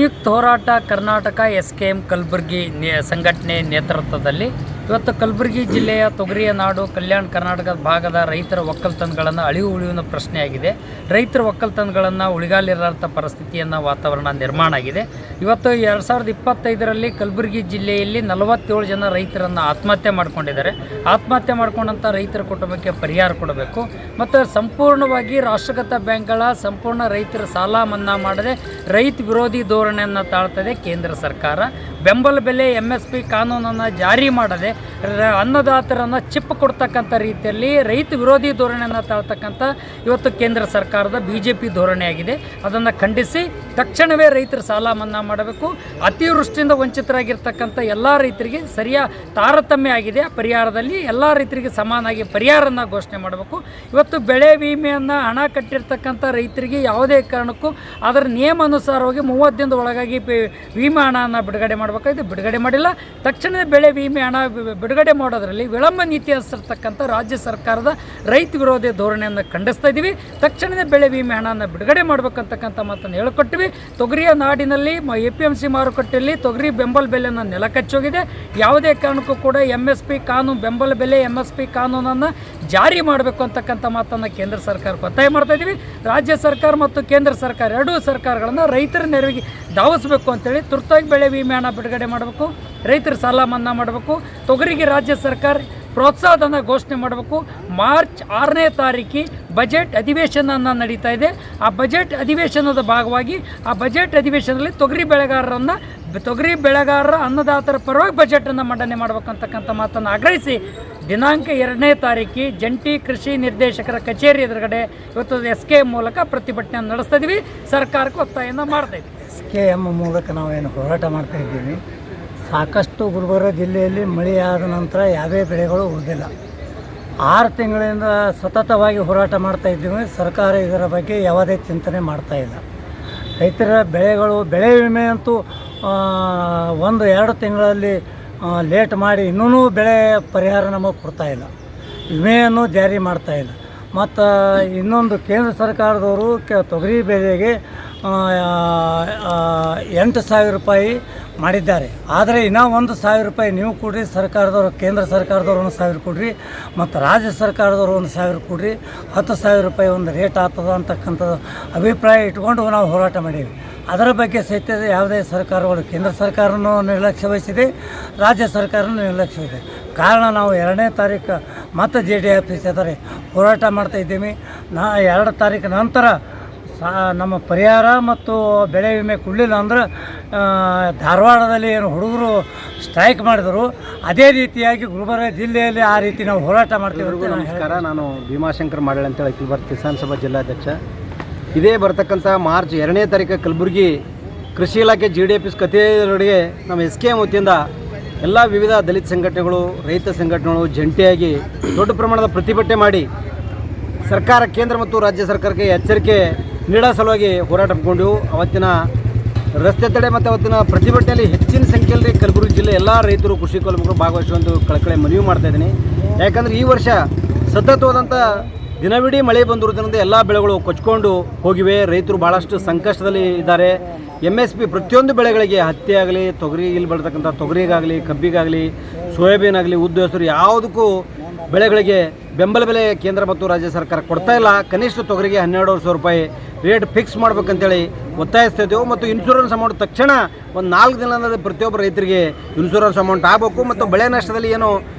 ಸಂಯುಕ್ತ ಹೋರಾಟ ಕರ್ನಾಟಕ SKM ಕಲಬುರಗಿ ಸಂಘಟನೆ ನೇತೃತ್ವದಲ್ಲಿ ಇವತ್ತು ಕಲಬುರಗಿ ಜಿಲ್ಲೆಯ ತೊಗರಿಯ ನಾಡು ಕಲ್ಯಾಣ ಕರ್ನಾಟಕದ ಭಾಗದ ರೈತರ ಒಕ್ಕಲ್ತನಗಳನ್ನು ಉಳಿಯುವ ಪ್ರಶ್ನೆಯಾಗಿದೆ. ರೈತರ ಒಕ್ಕಲ್ತನಗಳನ್ನು ಉಳಿಗಾಲಿರಂಥ ಪರಿಸ್ಥಿತಿಯನ್ನು ವಾತಾವರಣ ನಿರ್ಮಾಣ ಆಗಿದೆ. ಇವತ್ತು 2025ರಲ್ಲಿ ಕಲಬುರಗಿ ಜಿಲ್ಲೆಯಲ್ಲಿ 47 ಜನ ರೈತರನ್ನು ಆತ್ಮಹತ್ಯೆ ಮಾಡಿಕೊಂಡಿದ್ದಾರೆ. ಆತ್ಮಹತ್ಯೆ ಮಾಡಿಕೊಂಡಂಥ ರೈತರ ಕುಟುಂಬಕ್ಕೆ ಪರಿಹಾರ ಕೊಡಬೇಕು ಮತ್ತು ಸಂಪೂರ್ಣವಾಗಿ ರಾಷ್ಟ್ರೀಕೃತ ಬ್ಯಾಂಕ್ಗಳ ಸಂಪೂರ್ಣ ರೈತರ ಸಾಲ ಮನ್ನಾ ಮಾಡದೆ ರೈತ ವಿರೋಧಿ ಧೋರಣೆಯನ್ನು ತಾಳ್ತದೆ ಕೇಂದ್ರ ಸರ್ಕಾರ. ಬೆಂಬಲ ಬೆಲೆ MSP ಕಾನೂನನ್ನು ಜಾರಿ ಮಾಡದೆ ಅನ್ನದಾತರನ್ನು ಚಿಪ್ ಕೊಡ್ತಕ್ಕಂಥ ರೀತಿಯಲ್ಲಿ ರೈತ ವಿರೋಧಿ ಧೋರಣೆಯನ್ನು ತಾಳ್ತಕ್ಕಂಥ ಇವತ್ತು ಕೇಂದ್ರ ಸರ್ಕಾರದ BJP ಧೋರಣೆಯಾಗಿದೆ. ಅದನ್ನು ಖಂಡಿಸಿ ತಕ್ಷಣವೇ ರೈತರ ಸಾಲ ಮನ್ನಾ ಮಾಡಬೇಕು. ಅತಿವೃಷ್ಟಿಯಿಂದ ವಂಚಿತರಾಗಿರ್ತಕ್ಕಂಥ ಎಲ್ಲ ರೈತರಿಗೆ ತಾರತಮ್ಯ ಆಗಿದೆ. ಪರಿಹಾರದಲ್ಲಿ ಎಲ್ಲ ರೈತರಿಗೆ ಸಮಾನಾಗಿ ಪರಿಹಾರನ ಘೋಷಣೆ ಮಾಡಬೇಕು. ಇವತ್ತು ಬೆಳೆ ವಿಮೆಯನ್ನು ಹಣ ಕಟ್ಟಿರ್ತಕ್ಕಂಥ ರೈತರಿಗೆ ಯಾವುದೇ ಕಾರಣಕ್ಕೂ ಅದರ ನಿಯಮಾನುಸಾರವಾಗಿ 30 ದಿನದ ಒಳಗಾಗಿ ವಿಮೆ ಹಣವನ್ನು ಬಿಡುಗಡೆ ಮಾಡಬೇಕಾಗಿದೆ. ಬಿಡುಗಡೆ ಮಾಡಿಲ್ಲ. ತಕ್ಷಣವೇ ಬೆಳೆ ವಿಮೆ ಹಣ ಬಿಡುಗಡೆ ಮಾಡೋದರಲ್ಲಿ ವಿಳಂಬ ನೀತಿ ಅನುಸರಿಸ್ತಕ್ಕಂಥ ರಾಜ್ಯ ಸರ್ಕಾರದ ರೈತ ವಿರೋಧಿ ಧೋರಣೆಯನ್ನು ಖಂಡಿಸ್ತಾ ಇದ್ದೀವಿ. ತಕ್ಷಣವೇ ಬೆಳೆ ವಿಮೆ ಹಣವನ್ನು ಬಿಡುಗಡೆ ಮಾಡಬೇಕಂತಕ್ಕಂಥ ಮಾತನ್ನು ಹೇಳಿಕೊಟ್ಟಿವಿ. ತೊಗರಿಯ ನಾಡಿನಲ್ಲಿ APMC ಮಾರುಕಟ್ಟೆಯಲ್ಲಿ ತೊಗರಿ ಬೆಂಬಲ ಬೆಲೆಯನ್ನು ನೆಲಕಚ್ಚೋಗಿದೆ. ಯಾವುದೇ ಕಾರಣಕ್ಕೂ ಕೂಡ MSP ಕಾನೂನು ಬೆಂಬಲ ಬೆಲೆ MSP ಕಾನೂನನ್ನು ಜಾರಿ ಮಾಡಬೇಕು ಅಂತಕ್ಕಂಥ ಮಾತನ್ನು ಕೇಂದ್ರ ಸರ್ಕಾರಕ್ಕೆ ಒತ್ತಾಯ ಮಾಡ್ತಾ ಇದ್ದೀವಿ. ರಾಜ್ಯ ಸರ್ಕಾರ ಮತ್ತು ಕೇಂದ್ರ ಸರ್ಕಾರ ಎರಡೂ ಸರ್ಕಾರಗಳನ್ನು ರೈತರ ನೆರವಿಗೆ ಧಾವಿಸಬೇಕು ಅಂತೇಳಿ ತುರ್ತಾಗಿ ಬೆಳೆ ವಿಮೆ ಹಣ ಬಿಡುಗಡೆ ಮಾಡಬೇಕು. ರೈತರ ಸಾಲ ಮನ್ನಾ ಮಾಡಬೇಕು. ತೊಗರಿಗೆ ರಾಜ್ಯ ಸರ್ಕಾರ ಪ್ರೋತ್ಸಾಹಧನ ಘೋಷಣೆ ಮಾಡಬೇಕು. ಮಾರ್ಚ್ 6ನೇ ತಾರೀಕಿಗೆ ಬಜೆಟ್ ಅಧಿವೇಶನ ನಡೀತಾ ಇದೆ. ಆ ಬಜೆಟ್ ಅಧಿವೇಶನದ ಭಾಗವಾಗಿ ಆ ಬಜೆಟ್ ಅಧಿವೇಶನದಲ್ಲಿ ತೊಗರಿ ಬೆಳೆಗಾರರ ಅನ್ನದಾತರ ಪರವಾಗಿ ಬಜೆಟನ್ನು ಮಂಡನೆ ಮಾಡಬೇಕಂತಕ್ಕಂಥ ಮಾತನ್ನು ಆಗ್ರಹಿಸಿ ದಿನಾಂಕ 2ನೇ ತಾರೀಕಿಗೆ ಜಂಟಿ ಕೃಷಿ ನಿರ್ದೇಶಕರ ಕಚೇರಿ ಎದುರುಗಡೆ ಇವತ್ತು SKM ಮೂಲಕ ಪ್ರತಿಭಟನೆ ನಡೆಸ್ತಾ ಇದ್ದೀವಿ. ಸರ್ಕಾರಕ್ಕೆ ಒತ್ತಾಯನ ಮಾಡ್ತಾ ಇದ್ದೀವಿ. SKM ಮೂಲಕ ನಾವೇನು ಹೋರಾಟ ಮಾಡ್ತಾ ಇದ್ದೀವಿ. ಸಾಕಷ್ಟು ಗುಲ್ಬರ್ಗ ಜಿಲ್ಲೆಯಲ್ಲಿ ಮಳೆಯಾದ ನಂತರ ಯಾವುದೇ ಬೆಳೆಗಳು ಉಳಿದಿಲ್ಲ. 6 ತಿಂಗಳಿಂದ ಸತತವಾಗಿ ಹೋರಾಟ ಮಾಡ್ತಾ ಇದ್ದೀವಿ. ಸರ್ಕಾರ ಇದರ ಬಗ್ಗೆ ಯಾವುದೇ ಚಿಂತನೆ ಮಾಡ್ತಾ ಇಲ್ಲ. ರೈತರ ಬೆಳೆ ವಿಮೆ ಅಂತೂ 1-2 ತಿಂಗಳಲ್ಲಿ ಲೇಟ್ ಮಾಡಿ ಇನ್ನೂ ಬೆಳೆ ಪರಿಹಾರ ನಮಗೆ ಕೊಡ್ತಾಯಿಲ್ಲ. ವಿಮೆಯನ್ನು ಜಾರಿ ಮಾಡ್ತಾಯಿಲ್ಲ. ಮತ್ತು ಇನ್ನೊಂದು ಕೇಂದ್ರ ಸರ್ಕಾರದವರು ತೊಗರಿ ಬೆಲೆಗೆ 8,000 ರೂಪಾಯಿ ಮಾಡಿದ್ದಾರೆ. ಆದರೆ ಇನ್ನೂ 1,000 ರೂಪಾಯಿ ನೀವು ಕೊಡ್ರಿ, ಕೇಂದ್ರ ಸರ್ಕಾರದವ್ರು 1,000 ಕೊಡ್ರಿ ಮತ್ತು ರಾಜ್ಯ ಸರ್ಕಾರದವ್ರು 1,000 ಕೊಡ್ರಿ, 10,000 ರೂಪಾಯಿ ಒಂದು ರೇಟ್ ಆಗ್ತದ ಅಂತಕ್ಕಂಥದ್ದು ಅಭಿಪ್ರಾಯ ಇಟ್ಕೊಂಡು ನಾವು ಹೋರಾಟ ಮಾಡೀವಿ. ಅದರ ಬಗ್ಗೆ ಸಹಿತ ಯಾವುದೇ ಸರ್ಕಾರಗಳು ಕೇಂದ್ರ ಸರ್ಕಾರನೂ ನಿರ್ಲಕ್ಷ್ಯ ವಹಿಸಿದೆ, ರಾಜ್ಯ ಸರ್ಕಾರನೂ ನಿರ್ಲಕ್ಷ್ಯವಿದೆ. ಕಾರಣ ನಾವು 2ನೇ ತಾರೀಕು ಮತ್ತು JD ಆಫೀಸ್ ಎದುರು ಹೋರಾಟ ಮಾಡ್ತಾಯಿದ್ದೀವಿ. 2 ತಾರೀಕು ನಂತರ ನಮ್ಮ ಪರಿಹಾರ ಮತ್ತು ಬೆಳೆ ವಿಮೆ ಕೊಡಲಿಲ್ಲ ಅಂದ್ರೆ ಧಾರವಾಡದಲ್ಲಿ ಏನು ಹುಡುಗರು ಸ್ಟ್ರೈಕ್ ಮಾಡಿದರು, ಅದೇ ರೀತಿಯಾಗಿ ಗುಲ್ಬರ್ಗ ಜಿಲ್ಲೆಯಲ್ಲಿ ಆ ರೀತಿ ನಾವು ಹೋರಾಟ ಮಾಡ್ತೀವಿ. ನಮಸ್ಕಾರ, ನಾನು ಭೀಮಾಶಂಕರ್ ಮಾಡಳೆ ಅಂತೇಳಿ ಕಿಲ್ಬರ್ಗ ಕಿಸಾನ್ ಸಭಾ ಜಿಲ್ಲಾಧ್ಯಕ್ಷ. ಇದೇ ಬರ್ತಕ್ಕಂಥ ಮಾರ್ಚ್ 2ನೇ ತಾರೀಕು ಕಲಬುರಗಿ ಕೃಷಿ ಇಲಾಖೆ JD ಆಫೀಸ್ ಕಚೇರಿಯೊಳಗೆ ನಮ್ಮ SKM ವತಿಯಿಂದ ಎಲ್ಲ ವಿವಿಧ ದಲಿತ ಸಂಘಟನೆಗಳು, ರೈತ ಸಂಘಟನೆಗಳು ಜಂಟಿಯಾಗಿ ದೊಡ್ಡ ಪ್ರಮಾಣದ ಪ್ರತಿಭಟನೆ ಮಾಡಿ ಸರ್ಕಾರ ಕೇಂದ್ರ ಮತ್ತು ರಾಜ್ಯ ಸರ್ಕಾರಕ್ಕೆ ಎಚ್ಚರಿಕೆ ನೀಡೋ ಸಲುವಾಗಿ ಹೋರಾಟ ಹಮ್ಮಿಕೊಂಡೆವು. ಅವತ್ತಿನ ರಸ್ತೆ ತಡೆ ಮತ್ತು ಅವತ್ತಿನ ಪ್ರತಿಭಟನೆಯಲ್ಲಿ ಹೆಚ್ಚಿನ ಸಂಖ್ಯೆಯಲ್ಲಿ ಕಲಬುರಗಿ ಜಿಲ್ಲೆ ಎಲ್ಲ ರೈತರು, ಕೃಷಿ ಕಾರ್ಮಿಕರು ಭಾಗವಹಿಸುವಂಥ ಕಳಕಳಿ ಮನವಿ ಮಾಡ್ತಾಯಿದ್ದೀನಿ. ಯಾಕಂದರೆ ಈ ವರ್ಷ ಸತತವಾದಂಥ ದಿನವಿಡೀ ಮಳೆ ಬಂದಿರೋದ್ರಿಂದ ಎಲ್ಲ ಬೆಳೆಗಳು ಕೊಚ್ಕೊಂಡು ಹೋಗಿವೆ. ರೈತರು ಭಾಳಷ್ಟು ಸಂಕಷ್ಟದಲ್ಲಿ ಇದ್ದಾರೆ. MSP ಪ್ರತಿಯೊಂದು ಬೆಳೆಗಳಿಗೆ ಹತ್ತಿ ಆಗಲಿ, ಇಲ್ಲಿ ಬೆಳತಕ್ಕಂಥ ತೊಗರಿಗಾಗಲಿ, ಕಬ್ಬಿಗಾಗಲಿ, ಸೋಯಾಬೀನ್ ಆಗಲಿ, ಉದ್ದು, ಹೆಸರು ಯಾವುದಕ್ಕೂ ಬೆಳೆಗಳಿಗೆ ಬೆಂಬಲ ಬೆಲೆ ಕೇಂದ್ರ ಮತ್ತು ರಾಜ್ಯ ಸರ್ಕಾರ ಕೊಡ್ತಾ ಇಲ್ಲ. ಕನಿಷ್ಠ ತೊಗರಿಗೆ 12,000 ರೂಪಾಯಿ ರೇಟ್ ಫಿಕ್ಸ್ ಮಾಡ್ಬೇಕಂತೇಳಿ ಒತ್ತಾಯಿಸ್ತಾ ಇದ್ದೆವು. ಮತ್ತು ಇನ್ಶೂರೆನ್ಸ್ ಅಮೌಂಟ್ ತಕ್ಷಣ ಒಂದು 4 ದಿನದ ಪ್ರತಿಯೊಬ್ಬ ರೈತರಿಗೆ ಇನ್ಶೂರೆನ್ಸ್ ಅಮೌಂಟ್ ಆಗಬೇಕು. ಮತ್ತು ಬೆಳೆ ನಷ್ಟದಲ್ಲಿ ಏನು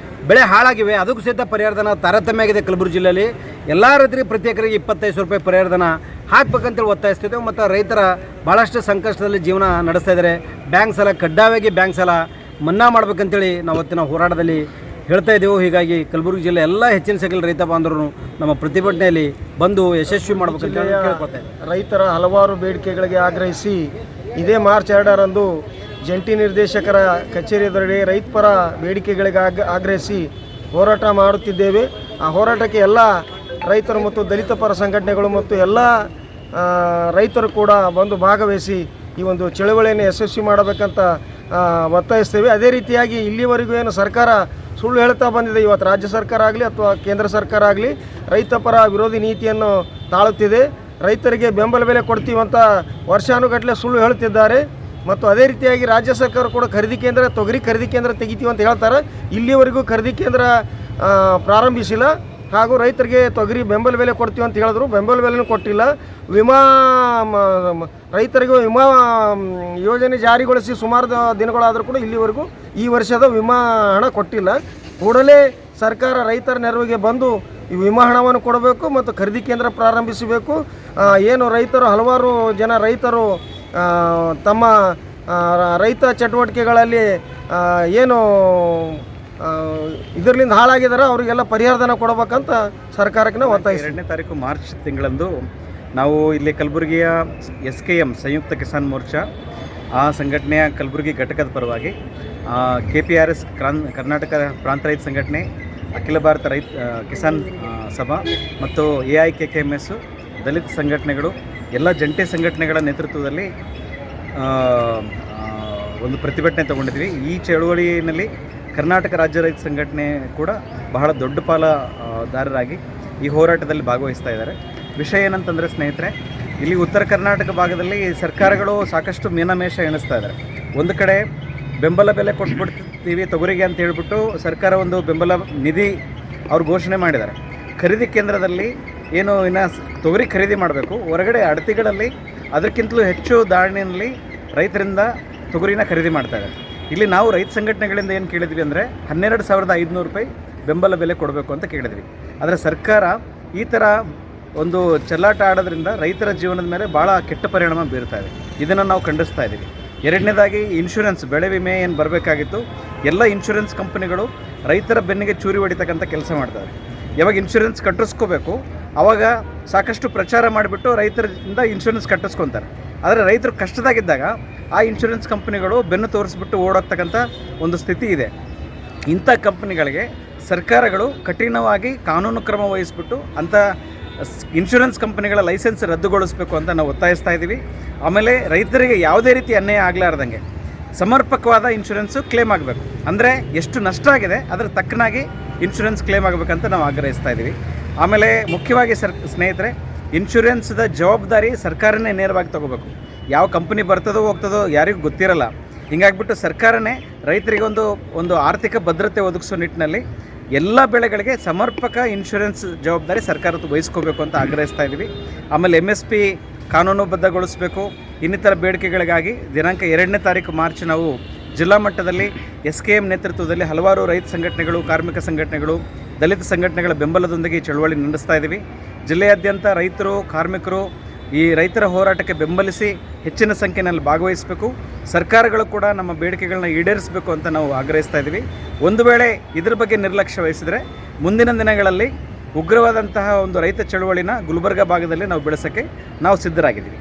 ಬೆಳೆ ಹಾಳಾಗಿವೆ ಅದಕ್ಕೂ ಸಹಿತ ಪರಿಹಾರಧನ ತಾರತಮ್ಯ ಆಗಿದೆ. ಕಲಬುರಗಿ ಜಿಲ್ಲೆಯಲ್ಲಿ ಎಲ್ಲ ರೈತರಿಗೆ ಪ್ರತಿ ಎಕರೆಗೆ 25,000 ರೂಪಾಯಿ ಪರಿಹಾರಧನ ಹಾಕ್ಬೇಕಂತೇಳಿ ಒತ್ತಾಯಿಸ್ತಿದ್ದೆವು. ಮತ್ತು ರೈತರ ಭಾಳಷ್ಟು ಸಂಕಷ್ಟದಲ್ಲಿ ಜೀವನ ನಡೆಸ್ತಾ ಇದ್ದಾರೆ. ಬ್ಯಾಂಕ್ ಸಾಲ ಕಡ್ಡಾಯವಾಗಿ ಮನ್ನಾ ಮಾಡ್ಬೇಕಂತೇಳಿ ನಾವು ಅವತ್ತಿನ ಹೋರಾಟದಲ್ಲಿ ಹೇಳ್ತಾ ಇದ್ದೆವು. ಹೀಗಾಗಿ ಕಲಬುರಗಿ ಜಿಲ್ಲೆ ಎಲ್ಲ ಹೆಚ್ಚಿನ ಸಂಖ್ಯೆಯಲ್ಲಿ ರೈತ ಬಾಂಧವರು ನಮ್ಮ ಪ್ರತಿಭಟನೆಯಲ್ಲಿ ಬಂದು ಯಶಸ್ವಿ ಮಾಡಬೇಕಂತ ಕೇಳ್ಕೊಳ್ತೇವೆ. ರೈತರ ಹಲವಾರು ಬೇಡಿಕೆಗಳಿಗೆ ಆಗ್ರಹಿಸಿ ಇದೇ ಮಾರ್ಚ್ 2ರಂದು ಜಂಟಿ ನಿರ್ದೇಶಕರ ಕಚೇರಿ ಎದುರುಗಡೆ ರೈತಪರ ಬೇಡಿಕೆಗಳಿಗೆ ಆಗ್ರಹಿಸಿ ಹೋರಾಟ ಮಾಡುತ್ತಿದ್ದೇವೆ. ಆ ಹೋರಾಟಕ್ಕೆ ಎಲ್ಲ ರೈತರು ಮತ್ತು ದಲಿತ ಪರ ಸಂಘಟನೆಗಳು ಮತ್ತು ಎಲ್ಲ ರೈತರು ಕೂಡ ಬಂದು ಭಾಗವಹಿಸಿ ಈ ಒಂದು ಚಳವಳಿಯನ್ನು ಯಶಸ್ವಿ ಮಾಡಬೇಕಂತ ಒತ್ತಾಯಿಸ್ತೇವೆ. ಅದೇ ರೀತಿಯಾಗಿ ಇಲ್ಲಿವರೆಗೂ ಏನು ಸರ್ಕಾರ ಸುಳ್ಳು ಹೇಳ್ತಾ ಬಂದಿದೆ, ಇವತ್ತು ರಾಜ್ಯ ಸರ್ಕಾರ ಆಗಲಿ ಅಥವಾ ಕೇಂದ್ರ ಸರ್ಕಾರ ಆಗಲಿ ರೈತ ಪರ ವಿರೋಧಿ ನೀತಿಯನ್ನು ತಾಳುತ್ತಿದೆ. ರೈತರಿಗೆ ಬೆಂಬಲ ಬೆಲೆ ಕೊಡ್ತೀವಂತ ವರ್ಷಾನುಗಟ್ಟಲೆ ಸುಳ್ಳು ಹೇಳುತ್ತಿದ್ದಾರೆ. ಮತ್ತು ಅದೇ ರೀತಿಯಾಗಿ ರಾಜ್ಯ ಸರ್ಕಾರ ಕೂಡ ತೊಗರಿ ಖರೀದಿ ಕೇಂದ್ರ ತೆಗಿತೀವಿ ಅಂತ ಹೇಳ್ತಾರೆ. ಇಲ್ಲಿವರೆಗೂ ಖರೀದಿ ಕೇಂದ್ರ ಪ್ರಾರಂಭಿಸಿಲ್ಲ. ಹಾಗೂ ರೈತರಿಗೆ ತೊಗರಿ ಬೆಂಬಲ ಬೆಲೆ ಕೊಡ್ತೀವಿ ಅಂತ ಹೇಳಿದ್ರು, ಬೆಂಬಲ ಬೆಲೆನೂ ಕೊಟ್ಟಿಲ್ಲ. ರೈತರಿಗೆ ವಿಮಾ ಯೋಜನೆ ಜಾರಿಗೊಳಿಸಿ ಸುಮಾರು ದಿನಗಳಾದರೂ ಕೂಡ ಇಲ್ಲಿವರೆಗೂ ಈ ವರ್ಷದ ವಿಮಾ ಹಣ ಕೊಟ್ಟಿಲ್ಲ. ಕೂಡಲೇ ಸರ್ಕಾರ ರೈತರ ನೆರವಿಗೆ ಬಂದು ಈ ವಿಮಾ ಹಣವನ್ನು ಕೊಡಬೇಕು ಮತ್ತು ಖರೀದಿ ಕೇಂದ್ರ ಪ್ರಾರಂಭಿಸಬೇಕು. ಏನು ರೈತರು ಹಲವಾರು ಜನ ರೈತರು ತಮ್ಮ ರೈತ ಚಟುವಟಿಕೆಗಳಲ್ಲಿ ಏನು ಇದರಿಂದ ಹಾಳಾಗಿದ್ದಾರೆ ಅವರಿಗೆಲ್ಲ ಪರಿಹಾರಧನ ಕೊಡಬೇಕಂತ ಸರ್ಕಾರಕ್ಕೆ ನಾವು ಒತ್ತಾಯಿಸ್ತೀವಿ. 2ನೇ ತಾರೀಕು ಮಾರ್ಚ್ ತಿಂಗಳಂದು ನಾವು ಇಲ್ಲಿ ಕಲಬುರಗಿಯ SKM ಸಂಯುಕ್ತ ಕಿಸಾನ್ ಮೋರ್ಚಾ ಆ ಸಂಘಟನೆಯ ಕಲಬುರಗಿ ಘಟಕದ ಪರವಾಗಿ KPRS ಕರ್ನಾಟಕ ಪ್ರಾಂತ ರೈತ ಸಂಘಟನೆ, ಅಖಿಲ ಭಾರತ ಕಿಸಾನ್ ಸಭಾ ಮತ್ತು AIKKMS ದಲಿತ ಸಂಘಟನೆಗಳು ಎಲ್ಲ ಜಂಟಿ ಸಂಘಟನೆಗಳ ನೇತೃತ್ವದಲ್ಲಿ ಒಂದು ಪ್ರತಿಭಟನೆ ತಗೊಂಡಿದ್ವಿ. ಈ ಚಳುವಳಿಯಲ್ಲಿ ಕರ್ನಾಟಕ ರಾಜ್ಯ ರೈತ ಸಂಘಟನೆ ಕೂಡ ಬಹಳ ದೊಡ್ಡ ಪಾಲುದಾರರಾಗಿ ಈ ಹೋರಾಟದಲ್ಲಿ ಭಾಗವಹಿಸ್ತಾ ಇದ್ದಾರೆ. ವಿಷಯ ಏನಂತಂದರೆ ಸ್ನೇಹಿತರೆ, ಇಲ್ಲಿ ಉತ್ತರ ಕರ್ನಾಟಕ ಭಾಗದಲ್ಲಿ ಸರ್ಕಾರಗಳು ಸಾಕಷ್ಟು ಮೀನಮೇಷ ಎಣಿಸ್ತಾ ಇದ್ದಾರೆ. ಒಂದು ಕಡೆ ಬೆಂಬಲ ಬೆಲೆ ಕೊಟ್ಬಿಡ್ತೀವಿ ತೊಗರಿಗೆ ಅಂತ ಹೇಳ್ಬಿಟ್ಟು ಸರ್ಕಾರ ಒಂದು ಬೆಂಬಲ ನಿಧಿ ಅವ್ರು ಘೋಷಣೆ ಮಾಡಿದ್ದಾರೆ. ಖರೀದಿ ಕೇಂದ್ರದಲ್ಲಿ ಏನು ಇನ್ನು ತೊಗರಿ ಖರೀದಿ ಮಾಡಬೇಕು, ಹೊರಗಡೆ ಅಡತಿಗಳಲ್ಲಿ ಅದಕ್ಕಿಂತಲೂ ಹೆಚ್ಚು ದಾಣಿನಲ್ಲಿ ರೈತರಿಂದ ತೊಗರಿನ ಖರೀದಿ ಮಾಡ್ತಾ ಇದ್ದಾರೆ. ಇಲ್ಲಿ ನಾವು ರೈತ ಸಂಘಟನೆಗಳಿಂದ ಏನು ಕೇಳಿದ್ವಿ ಅಂದರೆ 12,500 ರೂಪಾಯಿ ಬೆಂಬಲ ಬೆಲೆ ಕೊಡಬೇಕು ಅಂತ ಕೇಳಿದ್ವಿ. ಆದರೆ ಸರ್ಕಾರ ಈ ಥರ ಒಂದು ಚೆಲ್ಲಾಟ ಆಡೋದ್ರಿಂದ ರೈತರ ಜೀವನದ ಮೇಲೆ ಭಾಳ ಕೆಟ್ಟ ಪರಿಣಾಮ ಬೀರ್ತಾ ಇದೆ. ಇದನ್ನು ನಾವು ಖಂಡಿಸ್ತಾ ಇದ್ದೀವಿ. ಎರಡನೇದಾಗಿ ಇನ್ಶೂರೆನ್ಸ್, ಬೆಳೆ ವಿಮೆ ಏನು ಬರಬೇಕಾಗಿತ್ತು, ಎಲ್ಲ ಇನ್ಶೂರೆನ್ಸ್ ಕಂಪನಿಗಳು ರೈತರ ಬೆನ್ನಿಗೆ ಚೂರಿ ಹೊಡಿತಕ್ಕಂಥ ಕೆಲಸ ಮಾಡ್ತಾರೆ. ಯಾವಾಗ ಇನ್ಶೂರೆನ್ಸ್ ಕಟ್ಟಿಸ್ಕೋಬೇಕು ಆವಾಗ ಸಾಕಷ್ಟು ಪ್ರಚಾರ ಮಾಡಿಬಿಟ್ಟು ರೈತರಿಂದ ಇನ್ಶೂರೆನ್ಸ್ ಕಟ್ಟಿಸ್ಕೊತಾರೆ. ಆದರೆ ರೈತರು ಕಷ್ಟದಾಗಿದ್ದಾಗ ಆ ಇನ್ಶೂರೆನ್ಸ್ ಕಂಪನಿಗಳು ಬೆನ್ನು ತೋರಿಸ್ಬಿಟ್ಟು ಓಡೋಗ್ತಕ್ಕಂಥ ಒಂದು ಸ್ಥಿತಿ ಇದೆ. ಇಂಥ ಕಂಪನಿಗಳಿಗೆ ಸರ್ಕಾರಗಳು ಕಠಿಣವಾಗಿ ಕಾನೂನು ಕ್ರಮ ವಹಿಸ್ಬಿಟ್ಟು ಅಂಥ ಇನ್ಶೂರೆನ್ಸ್ ಕಂಪನಿಗಳ ಲೈಸೆನ್ಸ್ ರದ್ದುಗೊಳಿಸಬೇಕು ಅಂತ ನಾವು ಒತ್ತಾಯಿಸ್ತಾ ಇದ್ದೀವಿ. ಆಮೇಲೆ ರೈತರಿಗೆ ಯಾವುದೇ ರೀತಿ ಅನ್ಯಾಯ ಆಗಲಾರ್ದಂಗೆ ಸಮರ್ಪಕವಾದ ಇನ್ಶೂರೆನ್ಸು ಕ್ಲೇಮ್ ಆಗಬೇಕು. ಅಂದರೆ ಎಷ್ಟು ನಷ್ಟ ಆಗಿದೆ ಅದರ ತಕ್ಕನಾಗಿ ಇನ್ಶೂರೆನ್ಸ್ ಕ್ಲೇಮ್ ಆಗಬೇಕಂತ ನಾವು ಆಗ್ರಹಿಸ್ತಾ ಇದ್ದೀವಿ. ಆಮೇಲೆ ಮುಖ್ಯವಾಗಿ ಸ್ನೇಹಿತರೆ, ಇನ್ಶೂರೆನ್ಸ್ದ ಜವಾಬ್ದಾರಿ ಸರ್ಕಾರನೇ ನೇರವಾಗಿ ತಗೋಬೇಕು. ಯಾವ ಕಂಪನಿ ಬರ್ತದೋ ಹೋಗ್ತದೋ ಯಾರಿಗೂ ಗೊತ್ತಿರಲ್ಲ. ಹಿಂಗಾಗ್ಬಿಟ್ಟು ಸರ್ಕಾರನೇ ರೈತರಿಗೆ ಒಂದು ಆರ್ಥಿಕ ಭದ್ರತೆ ಒದಗಿಸೋ ನಿಟ್ಟಿನಲ್ಲಿ ಎಲ್ಲ ಬೆಳೆಗಳಿಗೆ ಸಮರ್ಪಕ ಇನ್ಶೂರೆನ್ಸ್ ಜವಾಬ್ದಾರಿ ಸರ್ಕಾರ ವಹಿಸ್ಕೋಬೇಕು ಅಂತ ಆಗ್ರಹಿಸ್ತಾ ಇದ್ದೀವಿ. ಆಮೇಲೆ MSP ಕಾನೂನುಬದ್ಧಗೊಳಿಸಬೇಕು. ಇನ್ನಿತರ ಬೇಡಿಕೆಗಳಿಗಾಗಿ ದಿನಾಂಕ 2ನೇ ತಾರೀಕು ಮಾರ್ಚ್ ನಾವು ಜಿಲ್ಲಾ ಮಟ್ಟದಲ್ಲಿ SKM ನೇತೃತ್ವದಲ್ಲಿ ಹಲವಾರು ರೈತ ಸಂಘಟನೆಗಳು, ಕಾರ್ಮಿಕ ಸಂಘಟನೆಗಳು, ದಲಿತ ಸಂಘಟನೆಗಳ ಬೆಂಬಲದೊಂದಿಗೆ ಈ ಚಳವಳಿ ನಡೆಸ್ತಾ ಇದ್ದೀವಿ. ಜಿಲ್ಲೆಯಾದ್ಯಂತ ರೈತರು, ಕಾರ್ಮಿಕರು ಈ ರೈತರ ಹೋರಾಟಕ್ಕೆ ಬೆಂಬಲಿಸಿ ಹೆಚ್ಚಿನ ಸಂಖ್ಯೆಯಲ್ಲಿ ಭಾಗವಹಿಸಬೇಕು. ಸರ್ಕಾರಗಳು ಕೂಡ ನಮ್ಮ ಬೇಡಿಕೆಗಳನ್ನ ಈಡೇರಿಸಬೇಕು ಅಂತ ನಾವು ಆಗ್ರಹಿಸ್ತಾ ಇದ್ದೀವಿ. ಒಂದು ವೇಳೆ ಇದ್ರ ಬಗ್ಗೆ ನಿರ್ಲಕ್ಷ್ಯ ವಹಿಸಿದರೆ ಮುಂದಿನ ದಿನಗಳಲ್ಲಿ ಉಗ್ರವಾದಂತಹ ಒಂದು ರೈತ ಚಳವಳಿನ ಗುಲ್ಬರ್ಗ ಭಾಗದಲ್ಲಿ ನಾವು ಬೆಳೆಸೋಕ್ಕೆ ನಾವು ಸಿದ್ಧರಾಗಿದ್ದೀವಿ.